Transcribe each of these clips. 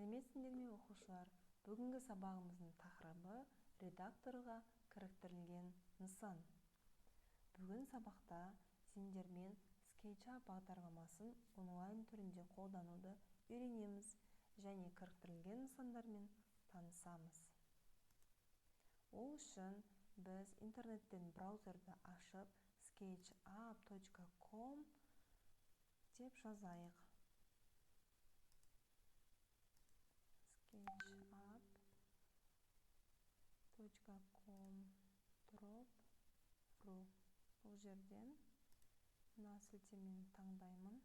Сәлеметсіңдер ме оқушылар? Бүгінгі сабағымыздың тақырыбы редакторға кіріктірілген нысан. Бүгін сабақта сендермен SketchUp бағдарламасын онлайн түрінде қолдануды үйренеміз және кіріктірілген нысандармен танысамыз. Ол үшін біз интернеттен браузерді ашып sketchup.com деп жазайық. sketchup.com .ru бұл жерден мына сілтемені таңдаймын.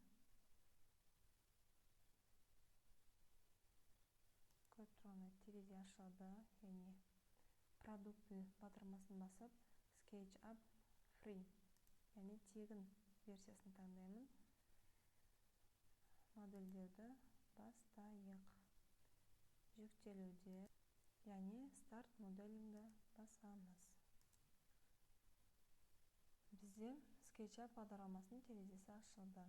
Көріп тұрғандай терезе ашылды, яғни продукты батырмасын басып SketchUp Free, яғни тегін версиясын таңдаймын. Модельдерді бастайық. Жүктелуде, яғни старт моделіңді басамыз. Бізде SketchUp бағдарламасының терезесі ашылды.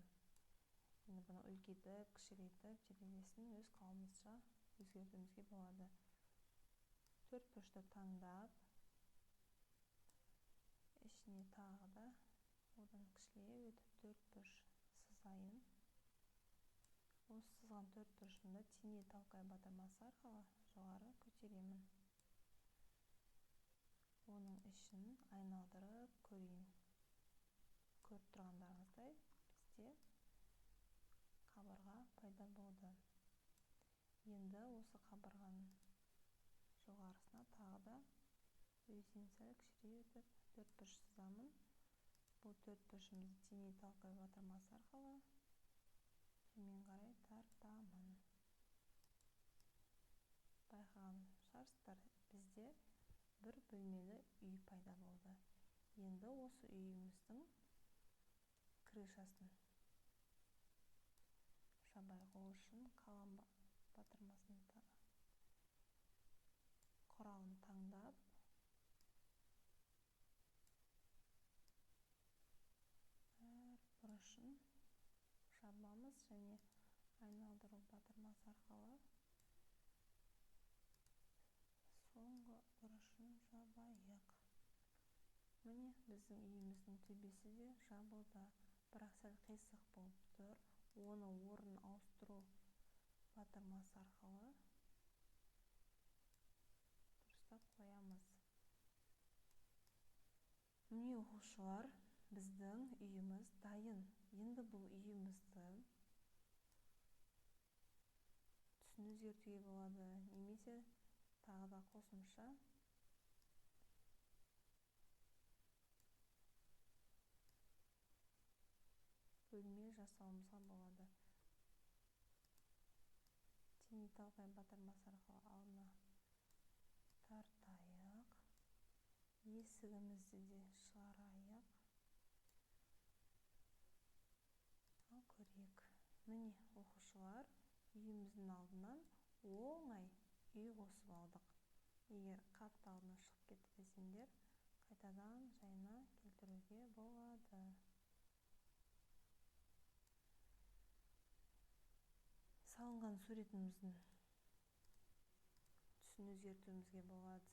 Енді бұны үлкейтіп, кішірейтіп, терезесін өз қалауымызша өзгертуімізге болады. Төртбұрышты таңдап, ішіне тағы да одан кішілеу етіп төртбұрыш сызайын. Осы сызған төртбұрышымды теңе талқай батырмасы арқылы жоғары көтеремін. Оның ішін айналдырып көрейін. Көріп тұрғандарыңыздай бізде қабырға пайда болды. Енді осы қабырғаның жоғарысына тағы да өзінен сәл кішіреу етіп төртбұрыш сызамын. Бұл төртбұрышымызды теңе талқай батырмасы арқылы төмен қарай тартамын. Байқаған шығарсыздар, бізде бір бөлмелі үй пайда болды. Енді осы үйіміздің крышасын жабайық. Ол үшін қалам батырмасын құралын таңдап, әр бұрышын жабамыз және айналдыру батырмасы арқылы соңғы бұрышын жабайық. Міне біздің үйіміздің төбесі де жабылды, бірақ сәл қисық болып тұр. Оны орнын ауыстыру батырмасы арқылы дұрыстап қоямыз. Міне оқушылар, біздің үйіміз дайын. Енді бұл үйімізді түсін өзгертуге болады, немесе тағы да қосымша бөлме жасауымызға болады. Теңе талқай батырмасы арқылы алдына тартайық. Есігімізді де шығарайық. Ал көрейік. Міне оқушылар, үйіміздің алдынан оңай үй қосып алдық. Егер қатты алдына шығып кетті десеңдер, қайтадан жайына келтіруге болады. Салынған суретіміздің түсін өзгертуімізге болады.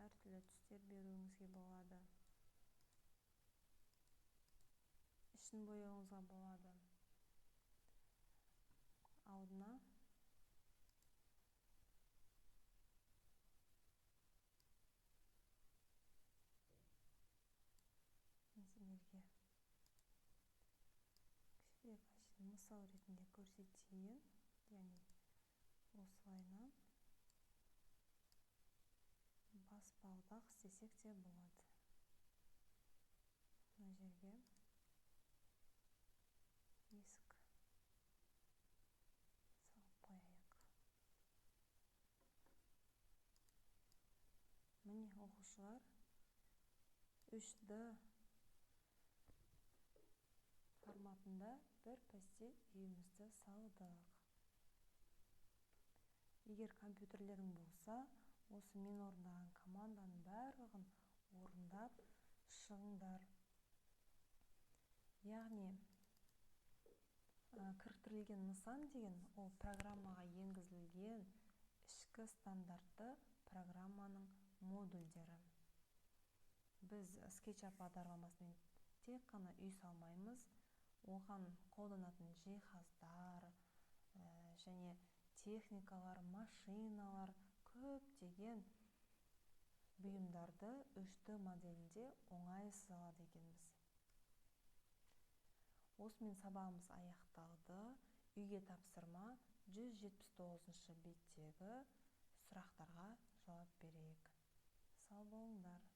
Әртүрлі түстер беруімізге болады. Ішін бояуымызға болады. Алдына сендерге кішірек мысал ретінде көрсетейін. Яғни осылайынан баспалдақ істесек те болады. Мына жерге есік салып қояйық. Міне оқушылар, 3D форматында бір постель үйімізді салдық. Егер компьютерлерің болса, осы мен орындаған команданың барлығын орындап шығыңдар. Яғни кіріктірілген нысан деген ол программаға енгізілген ішкі стандартты программаның модульдері. Біз SketchUp бағдарламасымен тек қана үй салмаймыз, оған қолданатын жиһаздар және техникалар, машиналар, көптеген бұйымдарды 3D моделінде оңай сызалады екенбіз. Осымен сабағымыз аяқталды. Үйге тапсырма 179 беттегі сұрақтарға жауап берейік. Сау болыңдар.